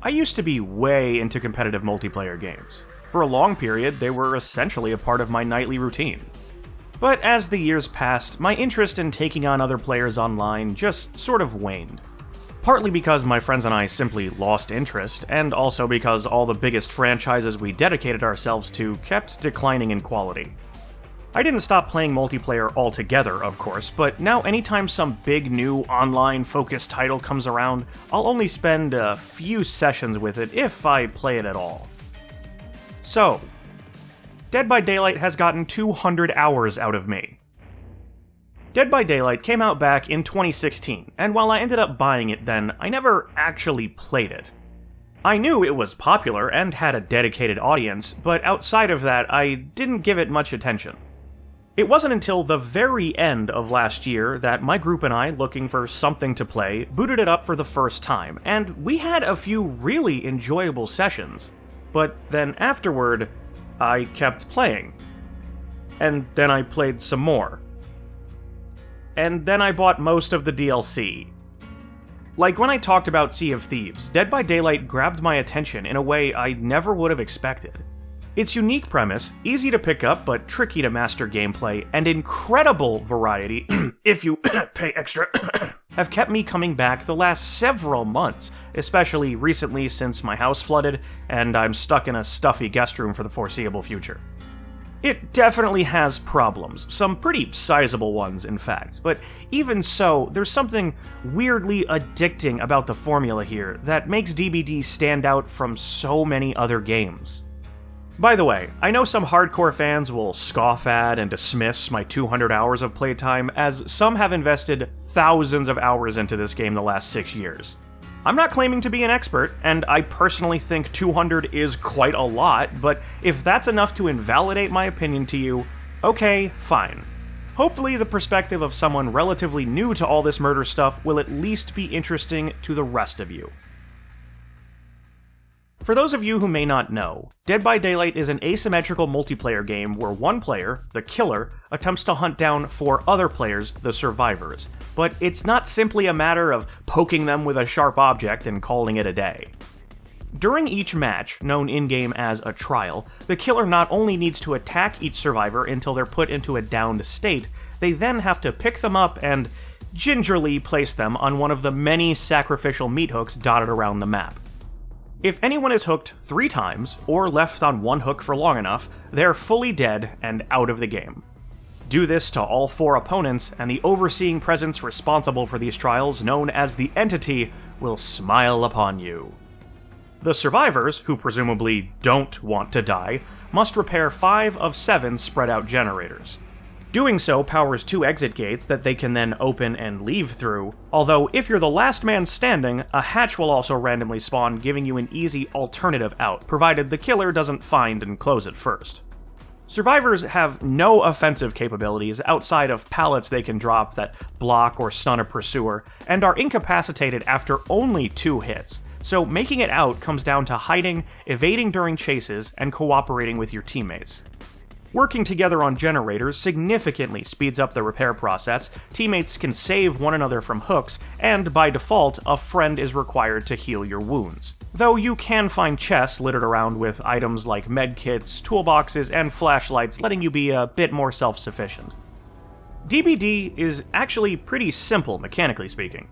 I used to be way into competitive multiplayer games. For a long period, they were essentially a part of my nightly routine. But as the years passed, my interest in taking on other players online just sort of waned. Partly because my friends and I simply lost interest, and also because all the biggest franchises we dedicated ourselves to kept declining in quality. I didn't stop playing multiplayer altogether, of course, but now anytime some big new online-focused title comes around, I'll only spend a few sessions with it if I play it at all. So, Dead by Daylight has gotten 200 hours out of me. Dead by Daylight came out back in 2016, and while I ended up buying it then, I never actually played it. I knew it was popular and had a dedicated audience, but outside of that, I didn't give it much attention. It wasn't until the very end of last year that my group and I, looking for something to play, booted it up for the first time, and we had a few really enjoyable sessions. But then afterward, I kept playing. And then I played some more. And then I bought most of the DLC. Like when I talked about Sea of Thieves, Dead by Daylight grabbed my attention in a way I never would have expected. Its unique premise, easy to pick up but tricky to master gameplay, and incredible variety, if you pay extra, have kept me coming back the last several months, especially recently since my house flooded and I'm stuck in a stuffy guest room for the foreseeable future. It definitely has problems, some pretty sizable ones in fact, but even so, there's something weirdly addicting about the formula here that makes DBD stand out from so many other games. By the way, I know some hardcore fans will scoff at and dismiss my 200 hours of playtime, as some have invested thousands of hours into this game the last 6 years. I'm not claiming to be an expert, and I personally think 200 is quite a lot, but if that's enough to invalidate my opinion to you, okay, fine. Hopefully the perspective of someone relatively new to all this murder stuff will at least be interesting to the rest of you. For those of you who may not know, Dead by Daylight is an asymmetrical multiplayer game where one player, the killer, attempts to hunt down 4 other players, the survivors. But it's not simply a matter of poking them with a sharp object and calling it a day. During each match, known in-game as a trial, the killer not only needs to attack each survivor until they're put into a downed state, they then have to pick them up and gingerly place them on one of the many sacrificial meat hooks dotted around the map. If anyone is hooked 3 times, or left on one hook for long enough, they're fully dead and out of the game. Do this to all 4 opponents, and the overseeing presence responsible for these trials, known as the Entity, will smile upon you. The survivors, who presumably don't want to die, must repair 5 of 7 spread-out generators. Doing so powers 2 exit gates that they can then open and leave through, although if you're the last man standing, a hatch will also randomly spawn, giving you an easy alternative out, provided the killer doesn't find and close it first. Survivors have no offensive capabilities outside of pallets they can drop that block or stun a pursuer, and are incapacitated after only 2 hits, so making it out comes down to hiding, evading during chases, and cooperating with your teammates. Working together on generators significantly speeds up the repair process, teammates can save one another from hooks, and by default, a friend is required to heal your wounds. Though you can find chests littered around with items like medkits, toolboxes, and flashlights, letting you be a bit more self-sufficient. DBD is actually pretty simple, mechanically speaking.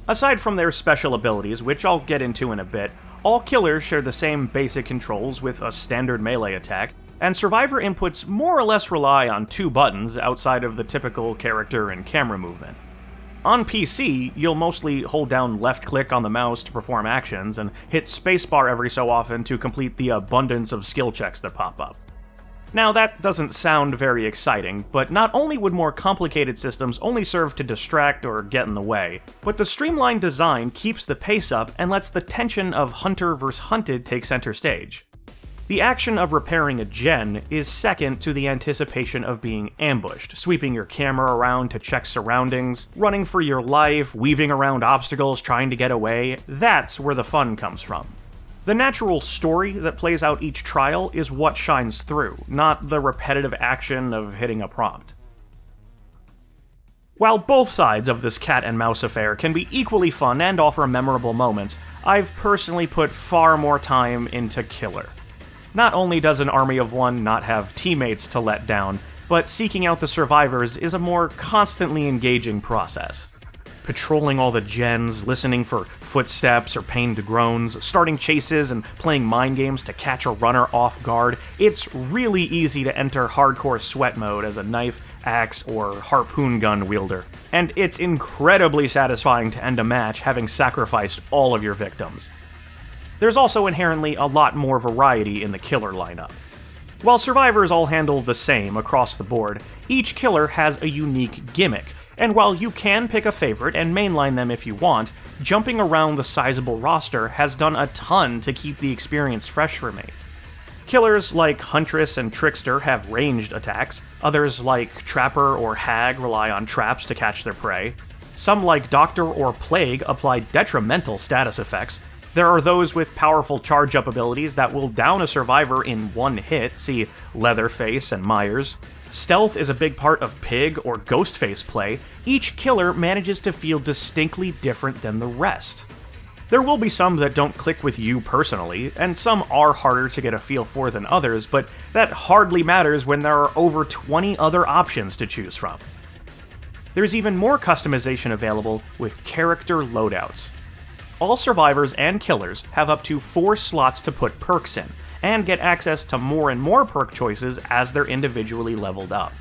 Aside from their special abilities, which I'll get into in a bit, all killers share the same basic controls with a standard melee attack, and survivor inputs more or less rely on 2 buttons outside of the typical character and camera movement. On PC, you'll mostly hold down left-click on the mouse to perform actions, and hit spacebar every so often to complete the abundance of skill checks that pop up. Now, that doesn't sound very exciting, but not only would more complicated systems only serve to distract or get in the way, but the streamlined design keeps the pace up and lets the tension of hunter vs. hunted take center stage. The action of repairing a gen is second to the anticipation of being ambushed, sweeping your camera around to check surroundings, running for your life, weaving around obstacles trying to get away. That's where the fun comes from. The natural story that plays out each trial is what shines through, not the repetitive action of hitting a prompt. While both sides of this cat and mouse affair can be equally fun and offer memorable moments, I've personally put far more time into Killer. Not only does an army of one not have teammates to let down, but seeking out the survivors is a more constantly engaging process. Patrolling all the gens, listening for footsteps or pained groans, starting chases and playing mind games to catch a runner off guard, it's really easy to enter hardcore sweat mode as a knife, axe, or harpoon gun wielder. And it's incredibly satisfying to end a match having sacrificed all of your victims. There's also inherently a lot more variety in the killer lineup. While survivors all handle the same across the board, each killer has a unique gimmick, and while you can pick a favorite and mainline them if you want, jumping around the sizable roster has done a ton to keep the experience fresh for me. Killers like Huntress and Trickster have ranged attacks, others like Trapper or Hag rely on traps to catch their prey, some like Doctor or Plague apply detrimental status effects. There are those with powerful charge-up abilities that will down a survivor in one hit, see Leatherface and Myers. Stealth is a big part of Pig or Ghostface play. Each killer manages to feel distinctly different than the rest. There will be some that don't click with you personally, and some are harder to get a feel for than others, but that hardly matters when there are over 20 other options to choose from. There's even more customization available with character loadouts. All survivors and killers have up to 4 slots to put perks in, and get access to more and more perk choices as they're individually leveled up.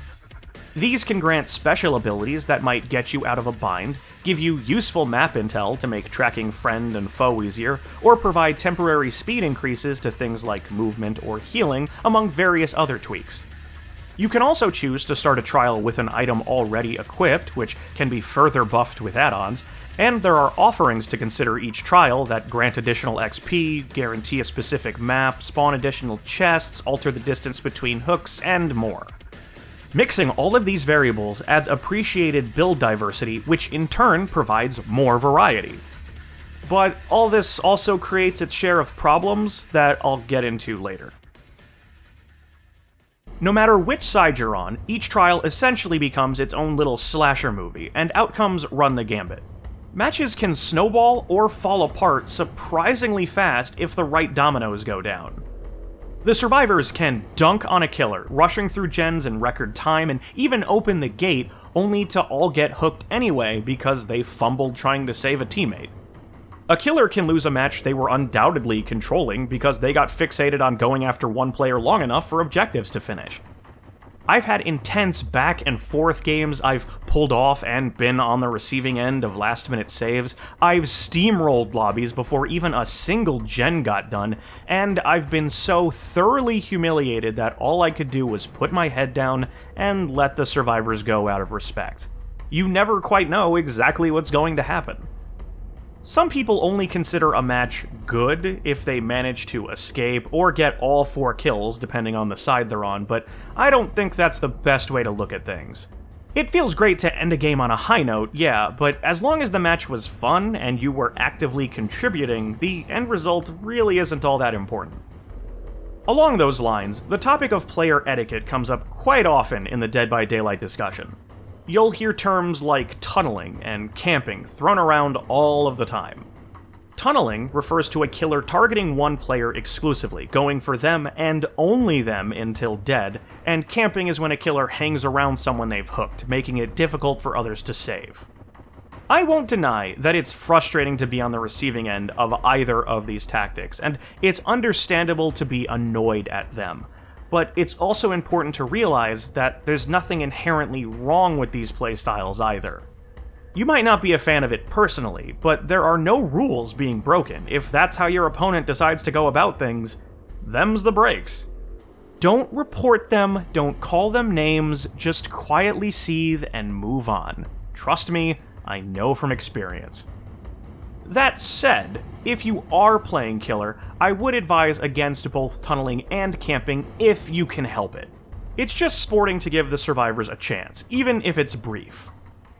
These can grant special abilities that might get you out of a bind, give you useful map intel to make tracking friend and foe easier, or provide temporary speed increases to things like movement or healing, among various other tweaks. You can also choose to start a trial with an item already equipped, which can be further buffed with add-ons, and there are offerings to consider each trial that grant additional XP, guarantee a specific map, spawn additional chests, alter the distance between hooks, and more. Mixing all of these variables adds appreciated build diversity, which in turn provides more variety. But all this also creates its share of problems that I'll get into later. No matter which side you're on, each trial essentially becomes its own little slasher movie, and outcomes run the gambit. Matches can snowball or fall apart surprisingly fast if the right dominoes go down. The survivors can dunk on a killer, rushing through gens in record time and even open the gate, only to all get hooked anyway because they fumbled trying to save a teammate. A killer can lose a match they were undoubtedly controlling because they got fixated on going after one player long enough for objectives to finish. I've had intense back and forth games I've pulled off and been on the receiving end of last-minute saves. I've steamrolled lobbies before even a single gen got done, and I've been so thoroughly humiliated that all I could do was put my head down and let the survivors go out of respect. You never quite know exactly what's going to happen. Some people only consider a match good if they manage to escape or get all 4 kills, depending on the side they're on, but I don't think that's the best way to look at things. It feels great to end a game on a high note, yeah, but as long as the match was fun and you were actively contributing, the end result really isn't all that important. Along those lines, the topic of player etiquette comes up quite often in the Dead by Daylight discussion. You'll hear terms like tunneling and camping thrown around all of the time. Tunneling refers to a killer targeting one player exclusively, going for them and only them until dead, and camping is when a killer hangs around someone they've hooked, making it difficult for others to save. I won't deny that it's frustrating to be on the receiving end of either of these tactics, and it's understandable to be annoyed at them. But it's also important to realize that there's nothing inherently wrong with these playstyles either. You might not be a fan of it personally, but there are no rules being broken. If that's how your opponent decides to go about things, them's the breaks. Don't report them, don't call them names, just quietly seethe and move on. Trust me, I know from experience. That said, if you are playing killer, I would advise against both tunneling and camping if you can help it. It's just sporting to give the survivors a chance, even if it's brief.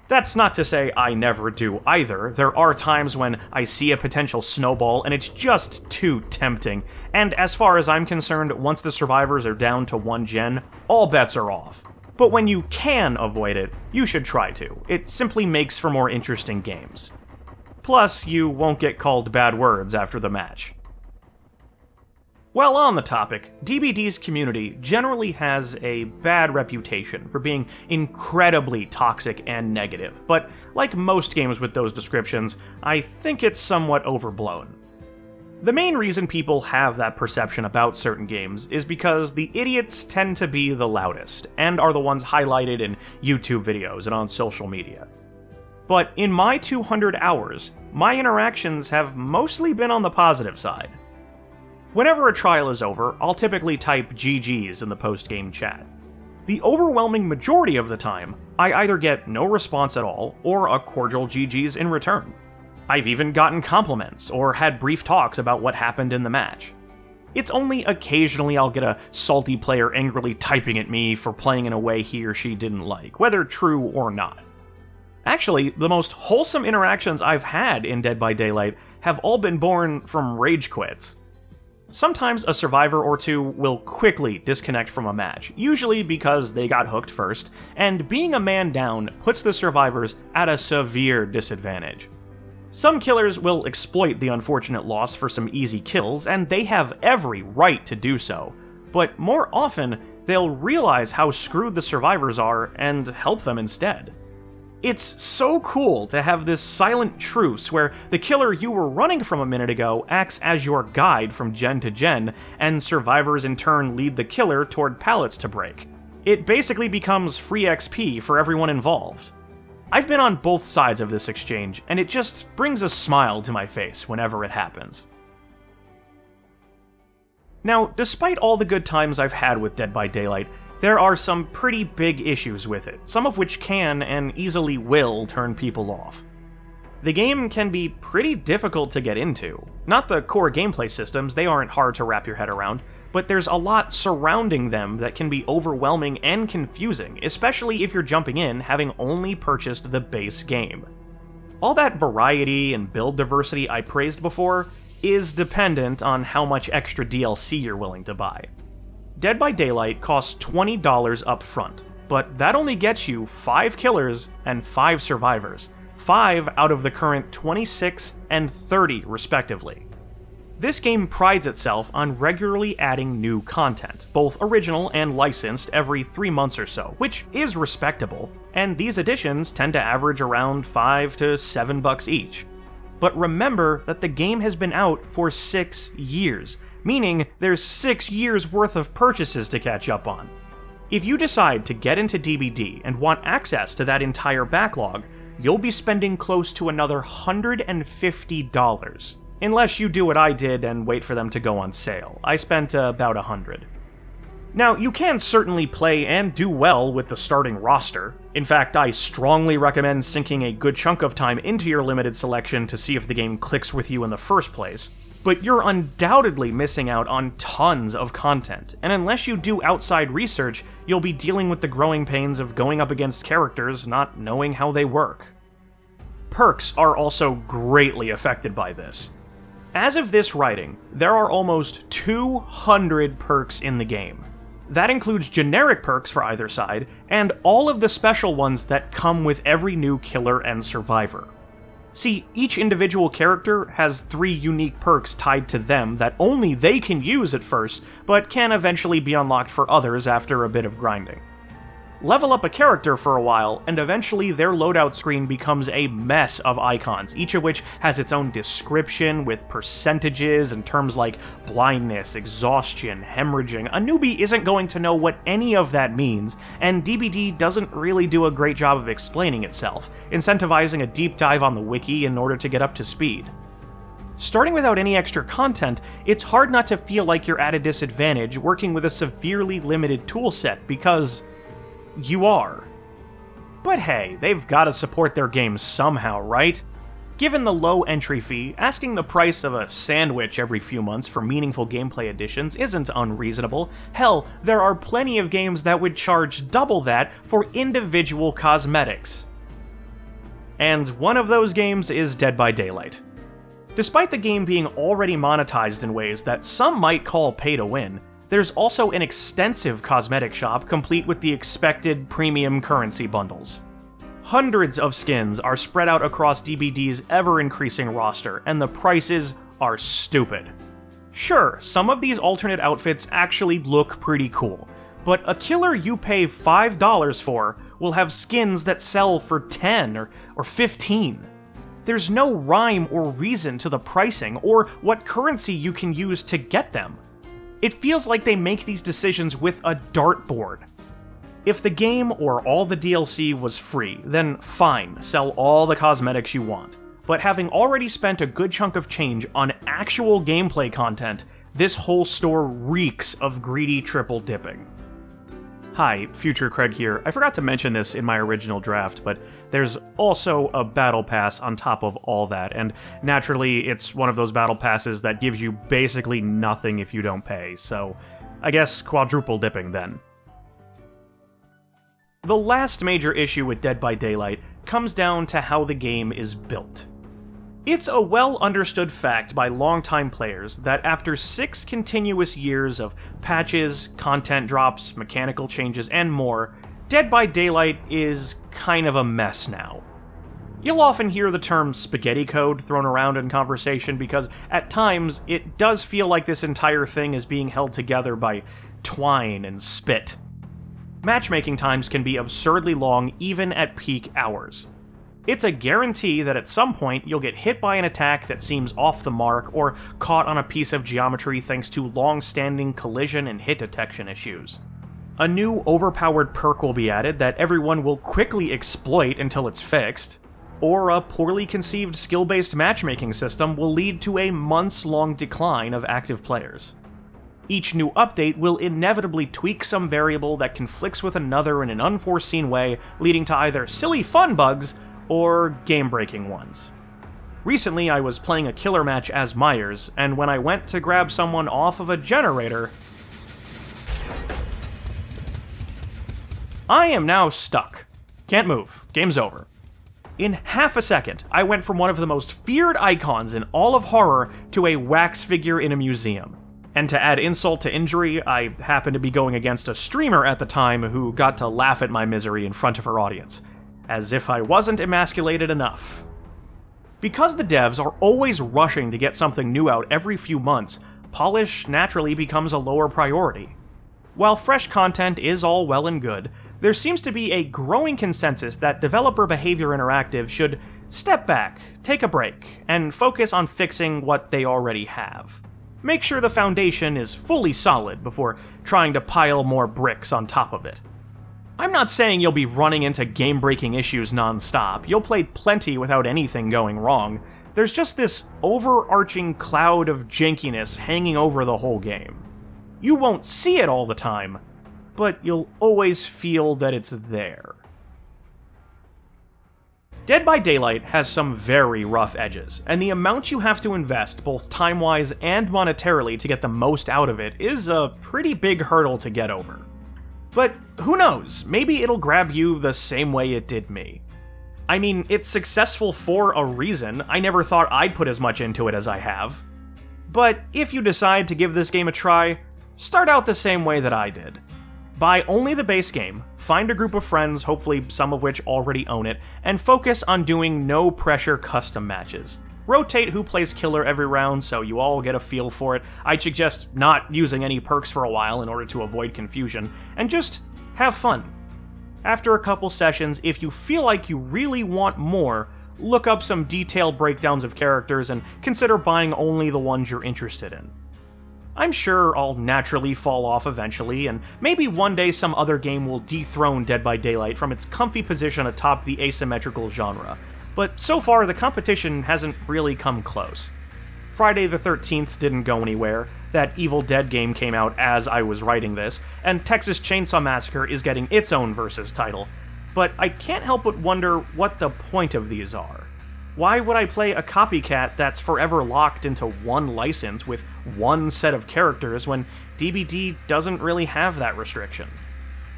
That's not to say I never do either. There are times when I see a potential snowball and it's just too tempting, and as far as I'm concerned, once the survivors are down to 1 gen, all bets are off. But when you can avoid it, you should try to. It simply makes for more interesting games. Plus, you won't get called bad words after the match. While on the topic, DBD's community generally has a bad reputation for being incredibly toxic and negative, but like most games with those descriptions, I think it's somewhat overblown. The main reason people have that perception about certain games is because the idiots tend to be the loudest, and are the ones highlighted in YouTube videos and on social media. But in my 200 hours, my interactions have mostly been on the positive side. Whenever a trial is over, I'll typically type GG's in the post-game chat. The overwhelming majority of the time, I either get no response at all, or a cordial GG's in return. I've even gotten compliments, or had brief talks about what happened in the match. It's only occasionally I'll get a salty player angrily typing at me for playing in a way he or she didn't like, whether true or not. Actually, the most wholesome interactions I've had in Dead by Daylight have all been born from rage quits. Sometimes a survivor or two will quickly disconnect from a match, usually because they got hooked first, and being a man down puts the survivors at a severe disadvantage. Some killers will exploit the unfortunate loss for some easy kills, and they have every right to do so, but more often, they'll realize how screwed the survivors are and help them instead. It's so cool to have this silent truce where the killer you were running from a minute ago acts as your guide from gen to gen, and survivors in turn lead the killer toward pallets to break. It basically becomes free XP for everyone involved. I've been on both sides of this exchange, and it just brings a smile to my face whenever it happens. Now, despite all the good times I've had with Dead by Daylight, there are some pretty big issues with it, some of which can and easily will turn people off. The game can be pretty difficult to get into. Not the core gameplay systems, they aren't hard to wrap your head around, but there's a lot surrounding them that can be overwhelming and confusing, especially if you're jumping in having only purchased the base game. All that variety and build diversity I praised before is dependent on how much extra DLC you're willing to buy. Dead by Daylight costs $20 up front, but that only gets you 5 killers and 5 survivors, 5 out of the current 26 and 30 respectively. This game prides itself on regularly adding new content, both original and licensed every 3 months or so, which is respectable, and these additions tend to average around $5 to $7 each. But remember that the game has been out for 6 years, meaning there's 6 years worth of purchases to catch up on. If you decide to get into DBD and want access to that entire backlog, you'll be spending close to another $150. Unless you do what I did and wait for them to go on sale. I spent about $100. Now, you can certainly play and do well with the starting roster. In fact, I strongly recommend sinking a good chunk of time into your limited selection to see if the game clicks with you in the first place. But you're undoubtedly missing out on tons of content, and unless you do outside research, you'll be dealing with the growing pains of going up against characters not knowing how they work. Perks are also greatly affected by this. As of this writing, there are almost 200 perks in the game. That includes generic perks for either side, and all of the special ones that come with every new killer and survivor. See, each individual character has 3 unique perks tied to them that only they can use at first, but can eventually be unlocked for others after a bit of grinding. Level up a character for a while, and eventually their loadout screen becomes a mess of icons, each of which has its own description with percentages and terms like blindness, exhaustion, hemorrhaging. A newbie isn't going to know what any of that means, and DBD doesn't really do a great job of explaining itself, incentivizing a deep dive on the wiki in order to get up to speed. Starting without any extra content, it's hard not to feel like you're at a disadvantage working with a severely limited toolset because you are. But hey, they've gotta support their games somehow, right? Given the low entry fee, asking the price of a sandwich every few months for meaningful gameplay additions isn't unreasonable. Hell, there are plenty of games that would charge double that for individual cosmetics. And one of those games is Dead by Daylight. Despite the game being already monetized in ways that some might call pay to win, there's also an extensive cosmetic shop complete with the expected premium currency bundles. Hundreds of skins are spread out across DBD's ever-increasing roster, and the prices are stupid. Sure, some of these alternate outfits actually look pretty cool, but a killer you pay $5 for will have skins that sell for $10 or $15. There's no rhyme or reason to the pricing or what currency you can use to get them. It feels like they make these decisions with a dartboard. If the game or all the DLC was free, then fine, sell all the cosmetics you want. But having already spent a good chunk of change on actual gameplay content, this whole store reeks of greedy triple dipping. Hi, Future Craig here. I forgot to mention this in my original draft, but there's also a battle pass on top of all that, and naturally it's one of those battle passes that gives you basically nothing if you don't pay, so I guess quadruple dipping then. The last major issue with Dead by Daylight comes down to how the game is built. It's a well-understood fact by longtime players that after 6 continuous years of patches, content drops, mechanical changes, and more, Dead by Daylight is kind of a mess now. You'll often hear the term spaghetti code thrown around in conversation because, at times, it does feel like this entire thing is being held together by twine and spit. Matchmaking times can be absurdly long even at peak hours. It's a guarantee that at some point you'll get hit by an attack that seems off the mark or caught on a piece of geometry thanks to long-standing collision and hit detection issues. A new overpowered perk will be added that everyone will quickly exploit until it's fixed, or a poorly conceived skill-based matchmaking system will lead to a months-long decline of active players. Each new update will inevitably tweak some variable that conflicts with another in an unforeseen way, leading to either silly fun bugs or game-breaking ones. Recently, I was playing a killer match as Myers, and when I went to grab someone off of a generator, I am now stuck. Can't move. Game's over. In half a second, I went from one of the most feared icons in all of horror to a wax figure in a museum. And to add insult to injury, I happened to be going against a streamer at the time who got to laugh at my misery in front of her audience. As if I wasn't emasculated enough. Because the devs are always rushing to get something new out every few months, polish naturally becomes a lower priority. While fresh content is all well and good, there seems to be a growing consensus that Developer Behavior Interactive should step back, take a break, and focus on fixing what they already have. Make sure the foundation is fully solid before trying to pile more bricks on top of it. I'm not saying you'll be running into game-breaking issues non-stop. You'll play plenty without anything going wrong. There's just this overarching cloud of jankiness hanging over the whole game. You won't see it all the time, but you'll always feel that it's there. Dead by Daylight has some very rough edges, and the amount you have to invest, both time-wise and monetarily, to get the most out of it is a pretty big hurdle to get over. But who knows, maybe it'll grab you the same way it did me. I mean, it's successful for a reason. I never thought I'd put as much into it as I have. But if you decide to give this game a try, start out the same way that I did. Buy only the base game, find a group of friends, hopefully some of which already own it, and focus on doing no-pressure custom matches. Rotate who plays killer every round so you all get a feel for it. I'd suggest not using any perks for a while in order to avoid confusion, and just have fun. After a couple sessions, if you feel like you really want more, look up some detailed breakdowns of characters and consider buying only the ones you're interested in. I'm sure I'll naturally fall off eventually, and maybe one day some other game will dethrone Dead by Daylight from its comfy position atop the asymmetrical genre, but so far the competition hasn't really come close. Friday the 13th didn't go anywhere, that Evil Dead game came out as I was writing this, and Texas Chainsaw Massacre is getting its own Versus title, but I can't help but wonder what the point of these are. Why would I play a copycat that's forever locked into one license with one set of characters when DBD doesn't really have that restriction?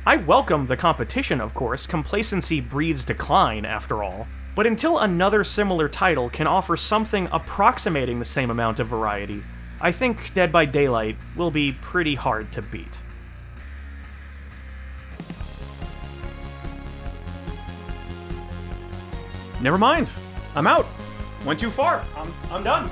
I welcome the competition, of course. Complacency breeds decline, after all. But until another similar title can offer something approximating the same amount of variety, I think Dead by Daylight will be pretty hard to beat. Never mind. I'm out. Went too far. I'm done.